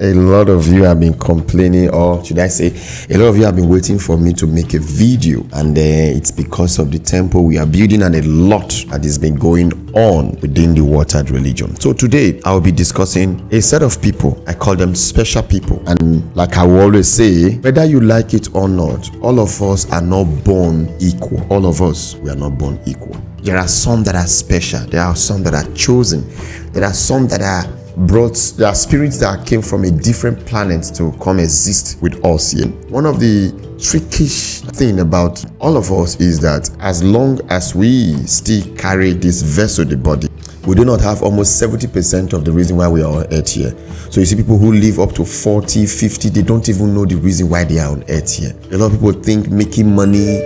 A lot of you have been complaining, or should I say, a lot of you have been waiting for me to make a video, and it's because of the temple we are building and a lot that has been going on within the watered religion. So today I'll be discussing a set of people. I call them special people, and like I will always say, whether you like it or not, all of us are not born equal. All of us, we are not born equal. There are some that are special, there are some that are chosen, there are some that are there are spirits that came from a different planet to come exist with us here. One of the trickish thing about all of us is that as long as we still carry this vessel, the body, we do not have almost 70% of the reason why we are on earth here. So you see people who live up to 40, 50, they don't even know the reason why they are on earth here. A lot of people think making money,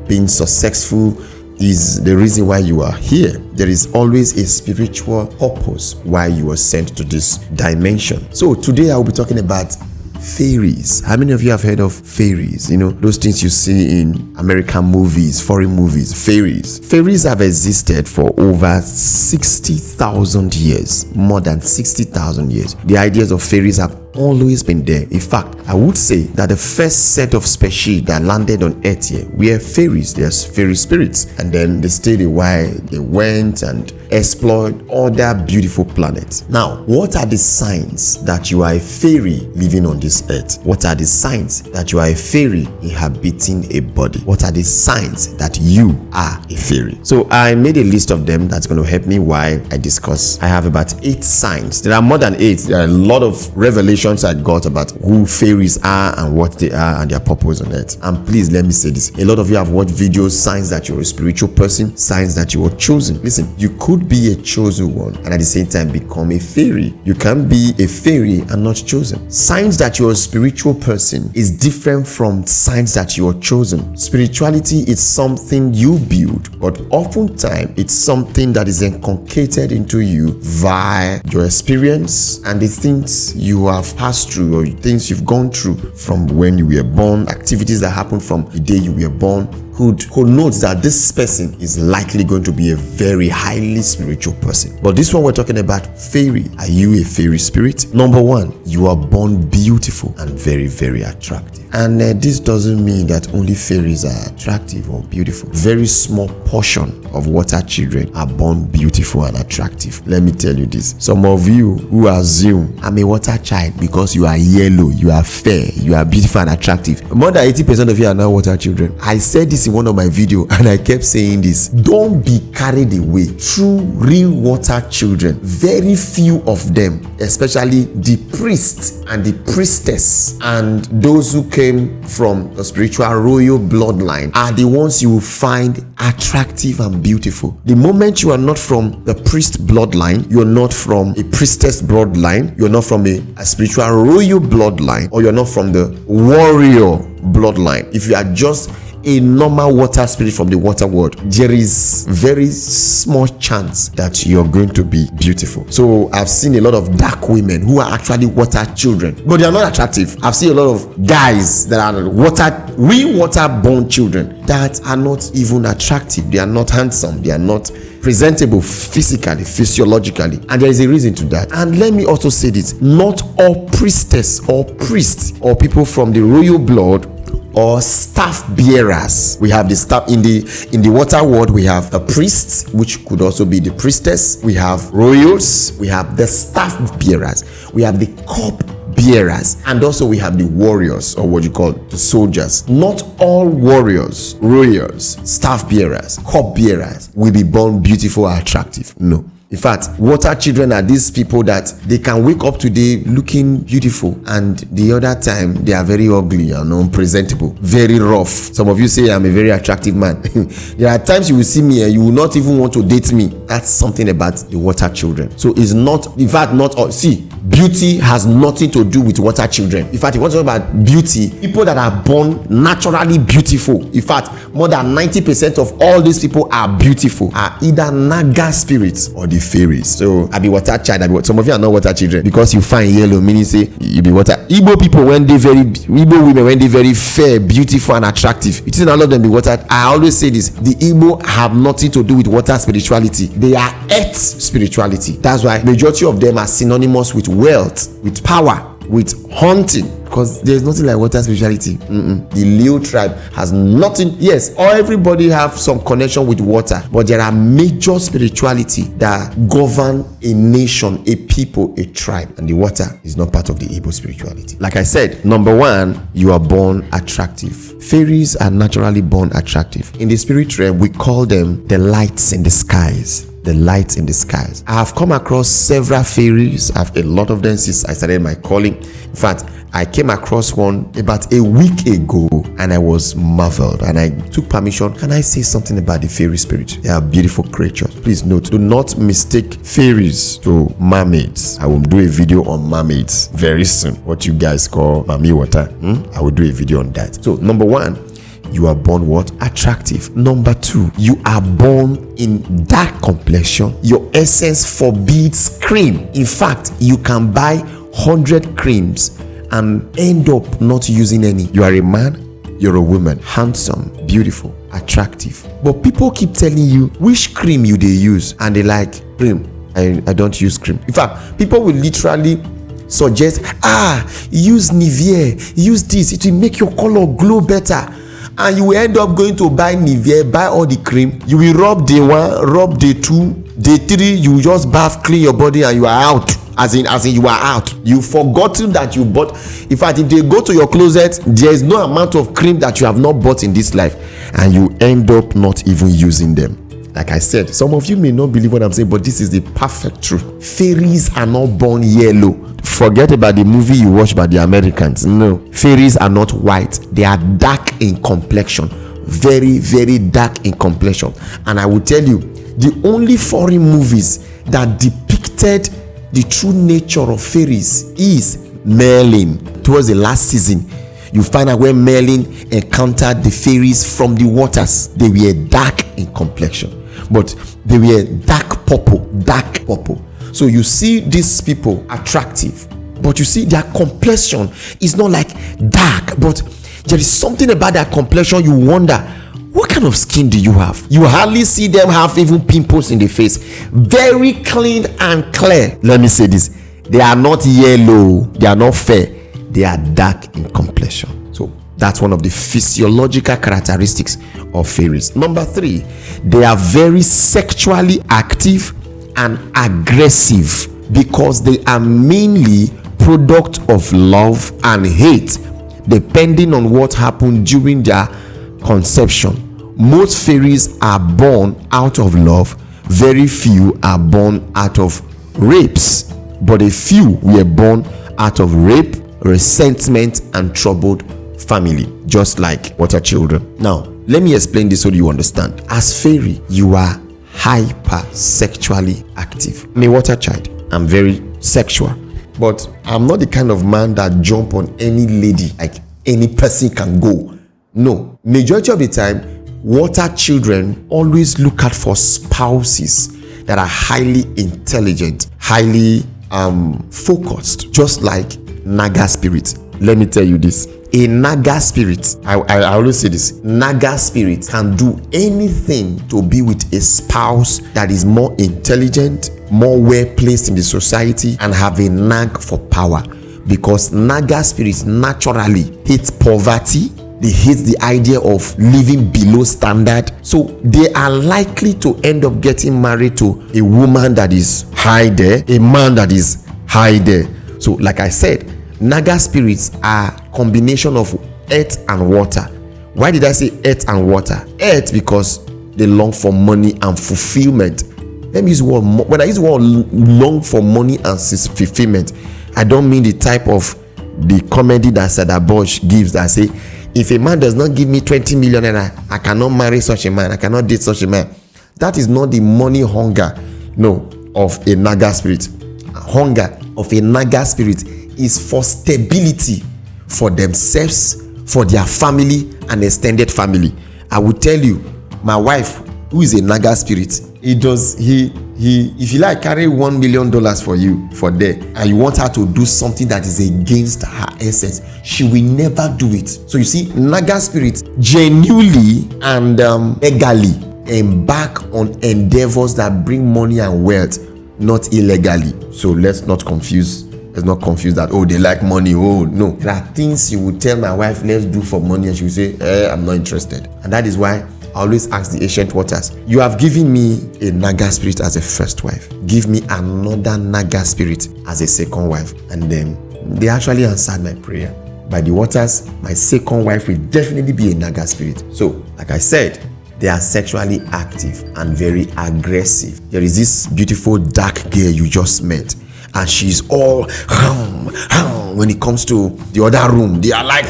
being successful is the reason why you are here. There is always a spiritual purpose why you are sent to this dimension. So today I will be talking about fairies. How many of you have heard of fairies? You know, those things you see in American movies, foreign movies, fairies. Fairies have existed for over 60,000 years, more than 60,000 years. The ideas of fairies have always been there. In fact, I would say that the first set of species that landed on earth here were fairies. There's fairy spirits, and then they stayed a while, they went and explored other beautiful planets. Now, what are the signs that you are a fairy living on this earth? What are the signs that you are a fairy inhabiting a body? What are the signs that you are a fairy? So I made a list of them that's going to help me while I discuss. I have about 8 signs. There are more than 8. There are a lot of revelations I got about who fairies are and what they are and their purpose on earth. And please let me say this, a lot of you have watched videos, signs that you're a spiritual person, signs that you are chosen. Listen, you could be a chosen one and at the same time become a fairy. You can be a fairy and not chosen. Signs that you're a spiritual person is different from signs that you're chosen. Spirituality is something you build, but oftentimes it's something that is inculcated into you via your experience and the things you have passed through or things you've gone through from when you were born, activities that happened from the day you were born, who notes that this person is likely going to be a very highly spiritual person. But this one we're talking about, fairy. Are you a fairy spirit? Number 1, you are born beautiful and very, very attractive. And this doesn't mean that only fairies are attractive or beautiful. Very small portion of water children are born beautiful and attractive. Let me tell you this. Some of you who assume I'm a water child because you are yellow, you are fair, you are beautiful and attractive. More than 80% of you are now water children. I said this in one of my videos and I kept saying this. Don't be carried away. True, real water children, very few of them, especially the priests and the priestess and those who came from the spiritual royal bloodline, are the ones you will find attractive and beautiful. The moment you are not from the priest bloodline, you're not from a priestess bloodline, you're not from a spiritual royal bloodline, or you're not from the warrior bloodline. If you are just a normal water spirit from the water world, there is very small chance that you're going to be beautiful. So I've seen a lot of dark women who are actually water children, but they are not attractive. I've seen a lot of guys that are water born children that are not even attractive. They are not handsome. They are not presentable physically, physiologically, and there is a reason to that. And let me also say this, not all priestess or priests or people from the royal blood or staff bearers. We have the staff in the water world. We have the priests, which could also be the priestess. We have royals. We have the staff bearers. We have the cup bearers, and also we have the warriors, or what you call the soldiers. Not all warriors, royals, staff bearers, cup bearers will be born beautiful or attractive. No. In fact, water children are these people that they can wake up today looking beautiful and the other time they are very ugly and unpresentable, very rough. Some of you say I'm a very attractive man. There are times you will see me and you will not even want to date me. That's something about the water children. So it's not, in fact, not all. See, beauty has nothing to do with water children. In fact, if you want to talk about beauty, people that are born naturally beautiful, in fact, more than 90% of all these people are beautiful, are either naga spirits or the fairies. So I be water child. Some of you are not water children because you find yellow, meaning say you be water. Igbo people Igbo women when they very fair, beautiful and attractive, it is not all of them be water. I always say this, the Igbo have nothing to do with water spirituality. They are earth spirituality. That's why majority of them are synonymous with wealth, with power, with hunting, because there's nothing like water spirituality. The Leo tribe has nothing. Yes, everybody have some connection with water, but there are major spirituality that govern a nation, a people, a tribe, and the water is not part of the Igbo spirituality. Like I said, number one, you are born attractive. Fairies are naturally born attractive. In the spirit realm, we call them the lights in the skies. The lights in the skies. I have come across several fairies. I have a lot of them since I started my calling. In fact, I came across one about a week ago and I was marveled, and I took permission. Can I say something about the fairy spirit? They are beautiful creatures. Please note, do not mistake fairies to mermaids. I will do a video on mermaids very soon. What you guys call mami water. I will do a video on that. So number one, you are born what? Attractive. Number two, you are born in dark complexion. Your essence forbids cream. In fact, you can buy 100 creams and end up not using any. You are a man, you're a woman, handsome, beautiful, attractive. But people keep telling you which cream you they use, and they like cream. I don't use cream. In fact, people will literally suggest, use Nivea, use this, it will make your color glow better. And you will end up going to buy Nivea, buy all the cream. You will rub day one, rub day two, day three. You will just bath, clean your body, and you are out. As in you are out. You've forgotten that you bought. In fact, if they go to your closet, there is no amount of cream that you have not bought in this life, and you end up not even using them. Like I said, some of you may not believe what I'm saying, but this is the perfect truth. Fairies are not born yellow. Forget about the movie you watch by the Americans. No, fairies are not white. They are dark in complexion. Very, very dark in complexion. And I will tell you, the only foreign movies that depicted the true nature of fairies is Merlin. Towards the last season, you find out when Merlin encountered the fairies from the waters. They were dark in complexion, but they were dark purple. So you see these people attractive, but you see their complexion is not like dark, but there is something about that complexion. You wonder, what kind of skin do you have? You hardly see them have even pimples in the face. Very clean and clear. Let me say this, they are not yellow, they are not fair, they are dark in complexion. So that's one of the physiological characteristics of fairies. Number three, they are very sexually active and aggressive because they are mainly product of love and hate, depending on what happened during their conception. Most fairies are born out of love. Very few are born out of rapes, but a few were born out of rape, resentment, and troubled family, just like water children. Now, let me explain this so you understand. As fairy, you are hyper sexually active. I'm a water child. I'm very sexual, but I'm not the kind of man that jump on any lady like any person can go. No, majority of the time, water children always look out for spouses that are highly intelligent, highly focused, just like Naga spirit. Let me tell you this. A Naga spirit, I always say this, Naga spirit can do anything to be with a spouse that is more intelligent, more well placed in the society, and have a nag for power, because Naga spirits naturally hate poverty. They hate the idea of living below standard, so they are likely to end up getting married to a woman that is high there, a man that is high there. So like I said, Naga spirits are combination of earth and water. Why did I say earth and water? Earth because they long for money and fulfillment. Let me use the word. When I use the word long for money and fulfillment, I don't mean the type of the comedy that Sada Bosch gives that say, if a man does not give me 20 million naira, I cannot marry such a man, I cannot date such a man. That is not the money hunger, no, of a Naga spirit. Hunger of a Naga spirit is for stability for themselves, for their family and extended family. I will tell you, my wife, who is a Naga spirit, if you like carry $1 million for you for there, and you want her to do something that is against her essence, she will never do it. So you see, Naga spirits genuinely and legally embark on endeavors that bring money and wealth, not illegally. So let's not confuse Let's not confuse that. Oh, they like money. Oh, no. There are things you would tell my wife, let's do for money, and she will say, I'm not interested. And that is why I always ask the ancient waters, you have given me a Naga spirit as a first wife. Give me another Naga spirit as a second wife. And then they actually answered my prayer. By the waters, my second wife will definitely be a Naga spirit. So, like I said, they are sexually active and very aggressive. There is this beautiful dark girl you just met, and she's all when it comes to the other room. They are like,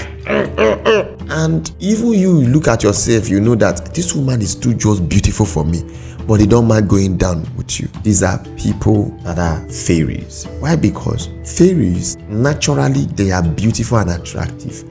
and even you look at yourself, you know that this woman is too just beautiful for me, but they don't mind going down with you. These are people that are fairies. Why? Because fairies, naturally, they are beautiful and attractive,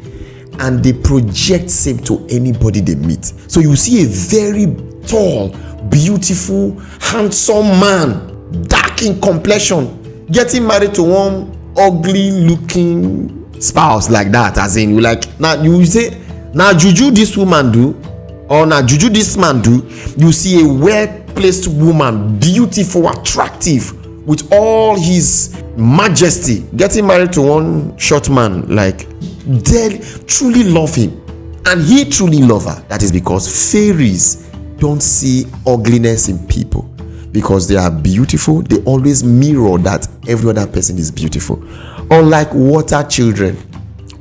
and they project same to anybody they meet. So you see a very tall, beautiful, handsome man, dark in complexion, getting married to one ugly looking spouse like that, as in you like, now you say, now juju this woman do, or now juju this man do. You see a well-placed woman, beautiful, attractive, with all his majesty, getting married to one short man, like they truly love him, and he truly love her. That is because fairies don't see ugliness in people, because they are beautiful. They always mirror that every other person is beautiful. Unlike water children,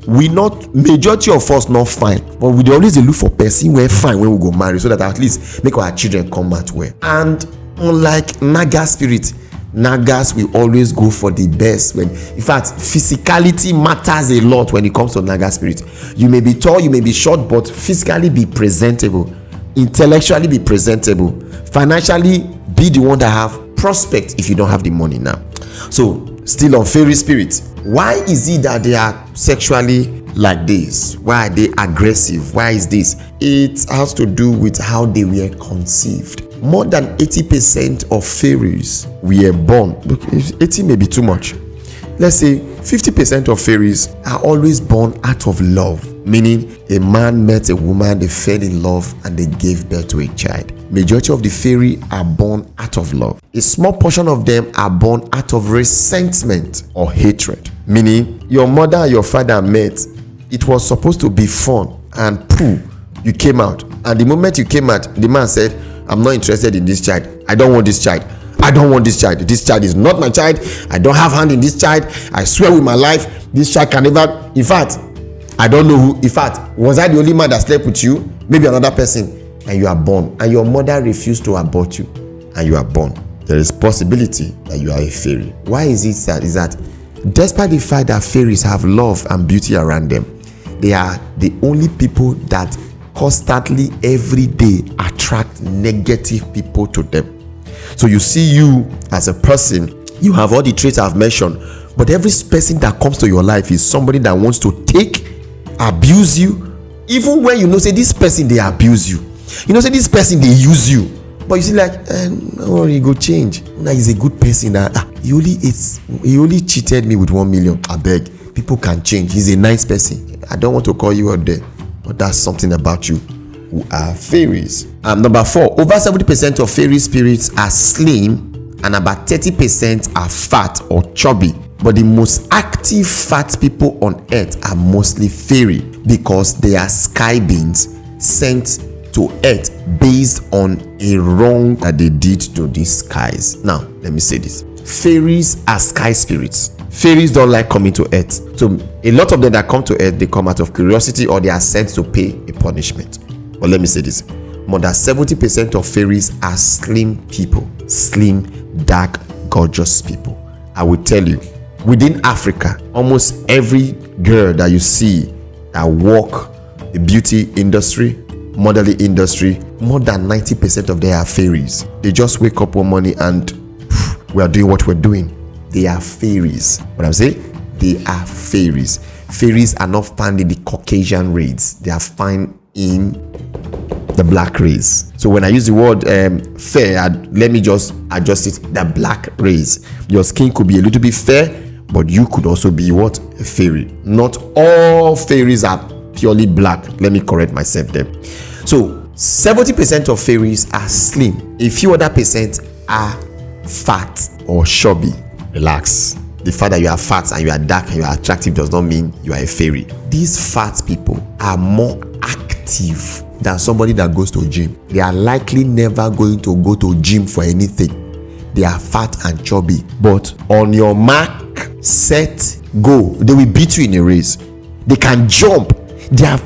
we not, majority of us not fine, but we always look for person we're fine when we go marry, so that at least make our children come out well. And unlike Naga spirit, Nagas will always go for the best. When, in fact, physicality matters a lot when it comes to Naga spirit. You may be tall, you may be short, but physically be presentable, intellectually be presentable, financially be the one that have prospect if you don't have the money now. So, still on fairy spirit, why is it that they are sexually like this? Why are they aggressive? Why is this? It has to do with how they were conceived. More than 80% of fairies were born. Look, 80 may be too much. Let's say 50% of fairies are always born out of love, meaning a man met a woman, they fell in love, and they gave birth to a child. Majority of the fairy are born out of love. A small portion of them are born out of resentment or hatred, meaning your mother and your father met. It was supposed to be fun, and pooh, you came out. And the moment you came out, the man said, I'm not interested in this child. I don't want this child. I don't want this child. This child is not my child. I don't have hand in this child. I swear with my life, this child can never. In fact, I don't know who. In fact, was I the only man that slept with you? Maybe another person. And you are born. And your mother refused to abort you. And you are born. There is possibility that you are a fairy. Why is it that? Is that despite the fact that fairies have love and beauty around them, they are the only people that constantly every day attract negative people to them. So you see, you as a person, you have all the traits I've mentioned, but every person that comes to your life is somebody that wants to take, abuse you, even when you know say this person they abuse you, you know say this person they use you, but you see like, no worry, go change. Now he's a good person. He only cheated me with 1 million. I beg, people can change. He's a nice person. I don't want to call you out there, but that's something about you who are fairies. Number 4, over 70% of fairy spirits are slim, and about 30% are fat or chubby. But the most active fat people on earth are mostly fairy, because they are sky beings sent to earth based on a wrong that they did to these skies. Now, let me say this. Fairies are sky spirits. Fairies don't like coming to earth. So a lot of them that come to earth, they come out of curiosity, or they are sent to pay a punishment. But let me say this. More than 70% of fairies are slim people. Slim, dark, gorgeous people. I will tell you, within Africa, almost every girl that you see that walk the beauty industry, modeling industry, more than 90% of them are fairies. They just wake up one morning and we are doing what we're doing. They are fairies. What I'm saying? They are fairies. Fairies are not found in the Caucasian race. They are found in the black race. So when I use the word fair, let me just adjust it. The black race. Your skin could be a little bit fair, but you could also be what? A fairy. Not all fairies are purely black. Let me correct myself there. So 70% of fairies are slim. A few other percent are fat or chubby. Relax. the fact that you are fat and you are dark and you are attractive does not mean you are a fairy. These fat people are more active than somebody that goes to gym. They are likely never going to go to gym for anything. They are fat and chubby, but on your mark, set, go, they will beat you in a race. They can jump. They are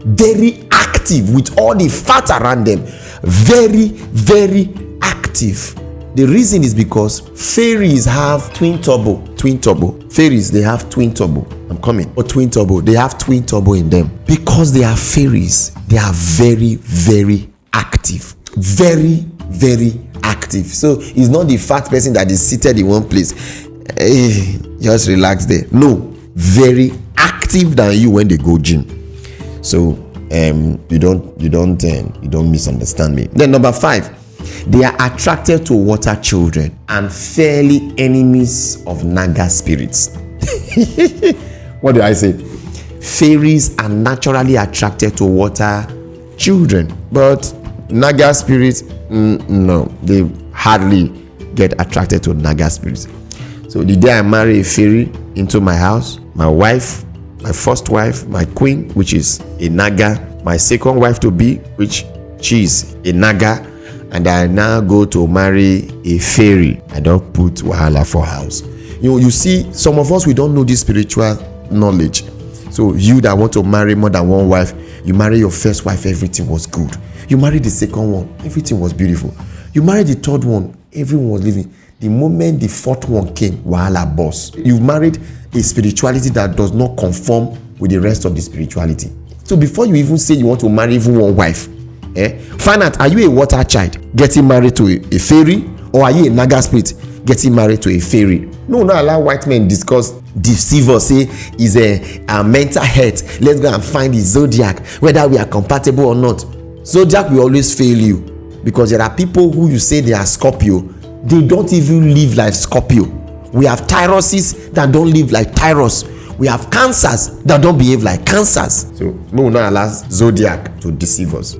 very active with all the fat around them. Very, very active. The reason is because fairies have twin turbo. Fairies, they have twin turbo. I'm coming. Or twin turbo. They have twin turbo in them. Because they are fairies, they are very, very active. Very, very active. So it's not the fat person that is seated in one place. Hey, just relax there. No, very active than you when they go gym. So you don't misunderstand me. Then number 5. They are attracted to water children and fairly enemies of Naga spirits. What do I say? Fairies are naturally attracted to water children, but Naga spirits, no, they hardly get attracted to Naga spirits. So the day I marry a fairy into my house, my wife, my first wife, my queen, which is a Naga, my second wife to be, which she is a Naga, and I now go to marry a fairy, I don't put wahala for house. You see, some of us, we don't know this spiritual knowledge. So you that want to marry more than one wife, you marry your first wife, everything was good. You married the second one, everything was beautiful. You married the third one, everyone was living. The moment the fourth one came, wahala boss. You've married a spirituality that does not conform with the rest of the spirituality. So before you even say you want to marry even one wife, find out, are you a water child getting married to a fairy, or are you a Naga spirit getting married to a fairy? No, not allow white men deceive us, say is a mental health. Let's go and find the zodiac, whether we are compatible or not. Zodiac will always fail you, because there are people who you say they are Scorpio, they don't even live like Scorpio. We have Tauruses that don't live like Taurus. We have Cancers that don't behave like Cancers. So we will not allow zodiac to deceive us.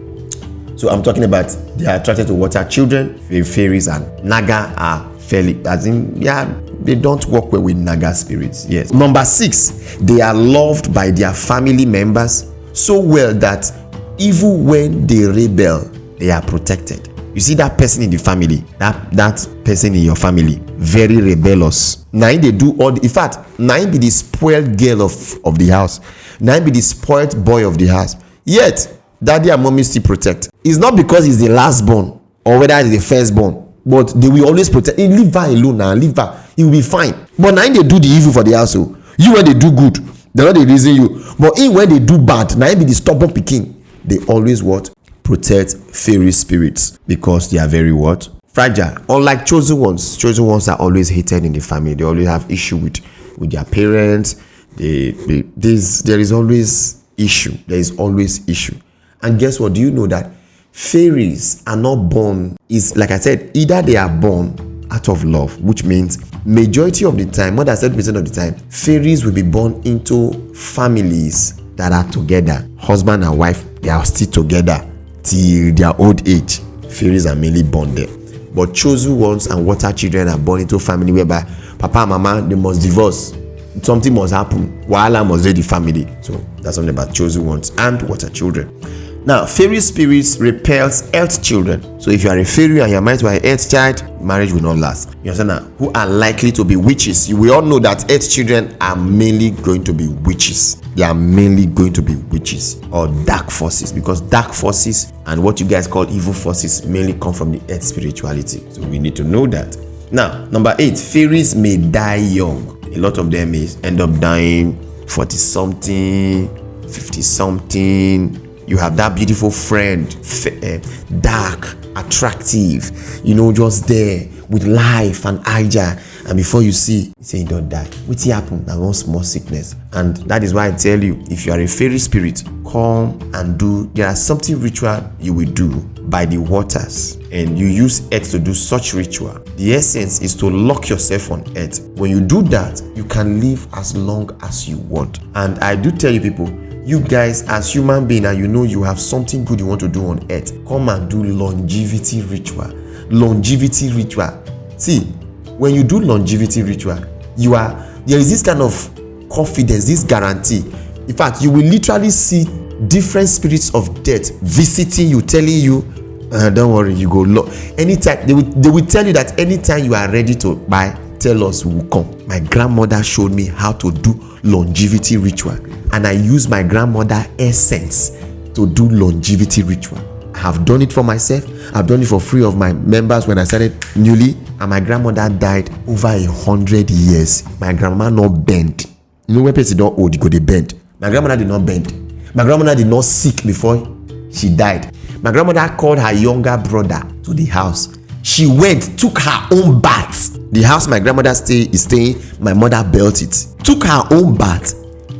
So I'm talking about they are attracted to water children, fairies, and Naga are fairly, as in, yeah, they don't work well with Naga spirits. Yes. Number 6, they are loved by their family members so well that even when they rebel, they are protected. You see that person in the family, that person in your family, very rebellious. Now they do all in fact, now be the spoiled girl of the house. Now be the spoiled boy of the house. Yet, daddy and mommy still protect. It's not because he's the last born or whether it's the first born, but they will always protect. Hey, leave her alone now, leave her. He will be fine. But now they do the evil for the household. You when they do good, they're not the reason you. But when they do bad, now be the stubborn pikin. They always what? Protect fairy spirits because they are very what? Fragile. Unlike chosen ones are always hated in the family. They always have issue with their parents. There is always issue. There is always issue. And guess what? Do you know that fairies are not born? Is like I said, either they are born out of love, which means majority of the time, more than 70% of the time, fairies will be born into families that are together. Husband and wife, they are still together till their old age. Fairies are mainly born there. But chosen ones and water children are born into family whereby papa and mama, they must divorce. Something must happen. Wahala must be the family. So that's something about chosen ones and water children. Now, fairy spirits repels earth children. So if you are a fairy and you are married to an earth child, marriage will not last. You understand now? Who are likely to be witches? We all know that earth children are mainly going to be witches. They are mainly going to be witches or dark forces, because dark forces and what you guys call evil forces mainly come from the earth spirituality. So we need to know that. Now, number 8, fairies may die young. A lot of them may end up dying 40-something, 50-something. You have that beautiful friend, dark, attractive, just there with life and Ija, and before you see, you say you don't die. What's happen? That one small sickness. And that is why I tell you, if you are a fairy spirit, come and there are something ritual you will do by the waters, and you use earth to do such ritual. The essence is to lock yourself on earth. When you do that, you can live as long as you want. And I do tell you people, you guys as human beings, and you have something good you want to do on earth, come and do longevity ritual. See, when you do longevity ritual, there is this kind of confidence, this guarantee. In fact, you will literally see different spirits of death visiting you, telling you, don't worry, you go anytime. They will tell you that anytime you are ready to buy, tell us, we will come. My grandmother showed me how to do longevity ritual, and I use my grandmother essence to do longevity ritual. I have done it for myself. I've done it for free of my members when I started newly, and my grandmother died over 100 years. My grandma not bend. You know when people don't old, you go they bend. My grandmother did not bend. My grandmother did not sick before she died. My grandmother called her younger brother to the house. She went, took her own bath. The house my grandmother is staying, my mother built it. Took her own bath,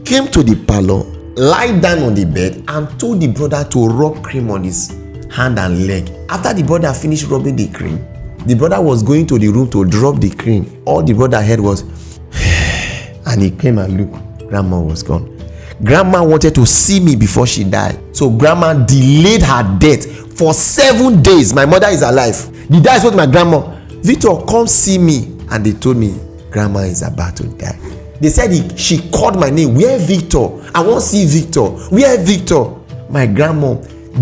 came to the parlor, lie down on the bed, and told the brother to rub cream on his hand and leg. After the brother finished rubbing the cream, the brother was going to the room to drop the cream. All the brother heard was and he came and looked. Grandma was gone. Grandma wanted to see me before she died, so grandma delayed her death for 7 days. My mother is alive. The guy told my grandma, Victor, come see me. And they told me grandma is about to die. They said she called my name. Where Victor? I want to see Victor. Where Victor? My grandma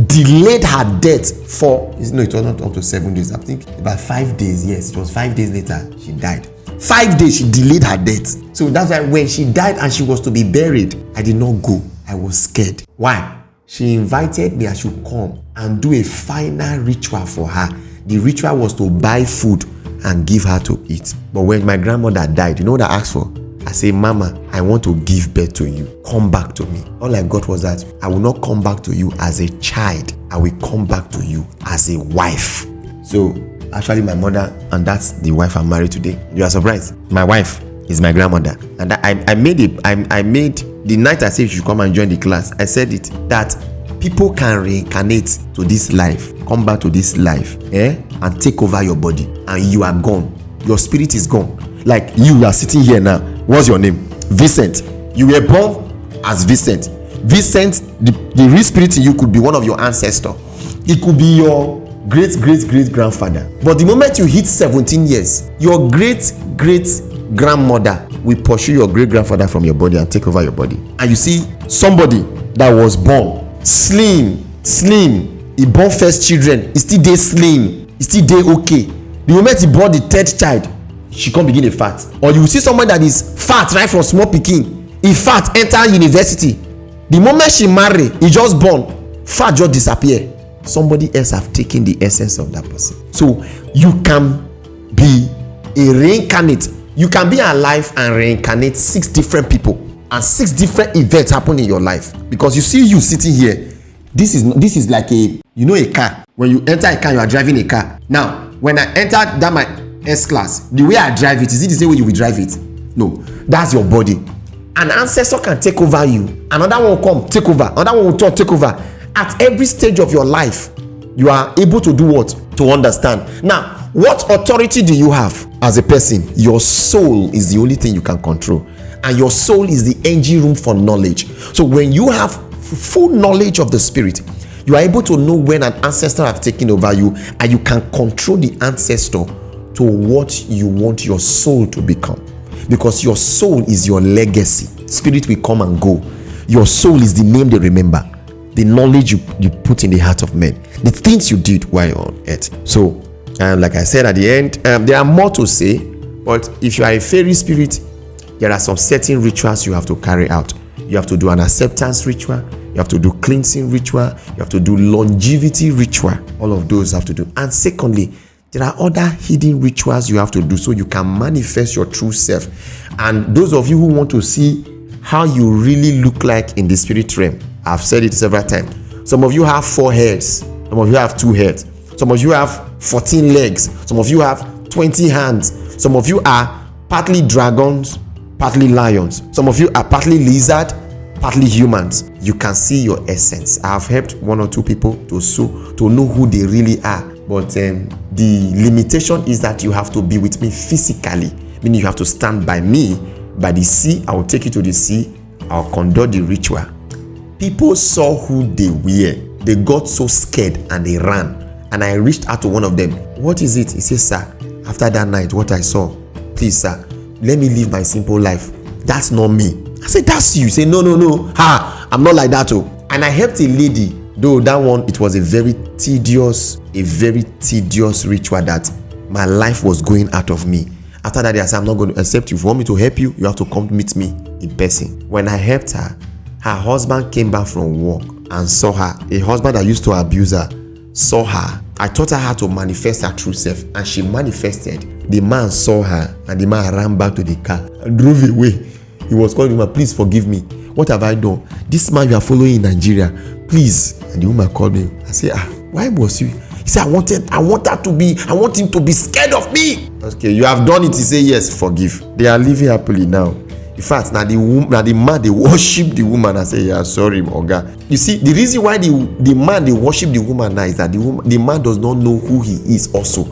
delayed her death for, it was not up to 7 days. I think about 5 days. Yes, it was 5 days later she died. 5 days she delayed her death. So that's why when she died and she was to be buried, I did not go. I was scared. Why? She invited me I should come and do a final ritual for her. The ritual was to buy food and give her to eat. But when my grandmother died, you know what I asked for? I said, Mama, I want to give birth to you. Come back to me. All I got was that I will not come back to you as a child. I will come back to you as a wife. So actually my mother, and that's the wife I'm married today. You are surprised? My wife is my grandmother. And I made the night I said you should come and join the class, I said it, that people can reincarnate to this life, come back to this life, and take over your body, and you are gone. Your spirit is gone. Like you are sitting here now. What's your name? Vincent. You were born as Vincent. Vincent, the real spirit in you could be one of your ancestors. It could be your great grandfather. But the moment you hit 17 years, your great grandmother will pursue your great grandfather from your body and take over your body. And you see somebody that was born slim, he born first children, he still dey slim, he still dey okay. The moment he born the third child, she come begin a fat. Or you see someone that is fat right from small pikin, he fat enter university. The moment she marry, he just born, fat just disappear. Somebody else have taken the essence of that person. So you can be a reincarnate. You can be alive and reincarnate 6 different people, and 6 different events happen in your life. Because you see you sitting here, this is like a car. When you enter a car, you are driving a car. Now when I enter that my S-Class, the way I drive it, is it the same way you will drive it? No, that's your body. An ancestor can take over you, another one will come take over, another one will take over. At every stage of your life, you are able to do what? To understand. Now, what authority do you have as a person? Your soul is the only thing you can control, and your soul is the engine room for knowledge. So when you have full knowledge of the spirit, you are able to know when an ancestor have taken over you, and you can control the ancestor to what you want your soul to become. Because your soul is your legacy. Spirit will come and go. Your soul is the name they remember, the knowledge you put in the heart of men, the things you did while on earth. So like I said at the end, there are more to say, but if you are a fairy spirit, there are some certain rituals you have to carry out. You have to do an acceptance ritual, you have to do cleansing ritual, you have to do longevity ritual. All of those have to do. And secondly, there are other hidden rituals you have to do so you can manifest your true self. And those of you who want to see how you really look like in the spirit realm, I've said it several times. Some of you have 4 heads, some of you have 2 heads, some of you have 14 legs, some of you have 20 hands, some of you are partly dragons, partly lions, some of you are partly lizard, partly humans. You can see your essence. I've helped 1 or 2 people to know who they really are. But the limitation is that you have to be with me physically, meaning you have to stand by me by the sea. I will take you to the sea. I'll conduct the ritual. People saw who they were. They got so scared and they ran. And I reached out to one of them. What is it? He says, sir, after that night, what I saw, please, sir, let me live my simple life. That's not me. I said, that's you. Say, no. I'm not like that. And I helped a lady, though that one, it was a very tedious ritual that my life was going out of me. After that day, I said, I'm not going to accept you. If you want me to help you, you have to come meet me in person. When I helped her, her husband came back from work and saw her. A husband that used to abuse her saw her. I taught her how to manifest her true self, and she manifested. The man saw her, and the man ran back to the car and drove away. He was calling the woman, please forgive me. What have I done? This man you are following in Nigeria, please. And the woman called me. I said, why was you? He said, I want him to be scared of me. Okay, you have done it. He said, yes, forgive. They are living happily now. In fact, now the man, they worship the woman and say, yeah, sorry, Oga. You see, the reason why the man, they worship the woman now is that the man does not know who he is also.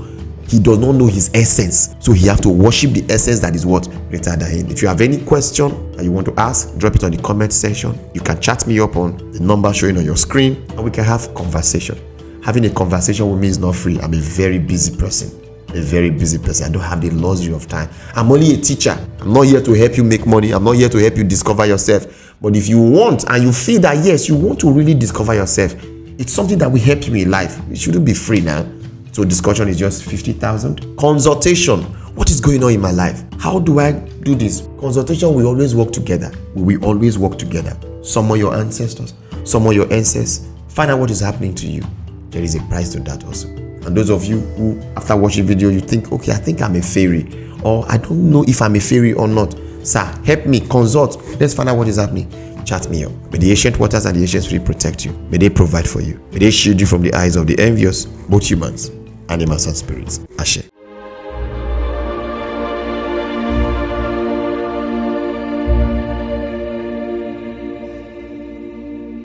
He does not know his essence. So he have to worship the essence that is what? Greater than him. If you have any question that you want to ask, drop it on the comment section. You can chat me up on the number showing on your screen, and we can have conversation. Having a conversation with me is not free. I'm a very busy person. I don't have the luxury of time. I'm only a teacher. I'm not here to help you make money. I'm not here to help you discover yourself. But if you want and you feel that yes, you want to really discover yourself, it's something that will help you in life. It shouldn't be free now. So discussion is just 50,000. Consultation. What is going on in my life? How do I do this? Consultation will always work together. We will always work together. Summon your ancestors. Summon your ancestors. Find out what is happening to you. There is a price to that also. And those of you who, after watching video, you think, okay, I think I'm a fairy, or I don't know if I'm a fairy or not. Sir, help me, consult. Let's find out what is happening. Chat me up. May the ancient waters and the ancient spirit protect you. May they provide for you. May they shield you from the eyes of the envious, both humans, animals, and spirits. Ashe.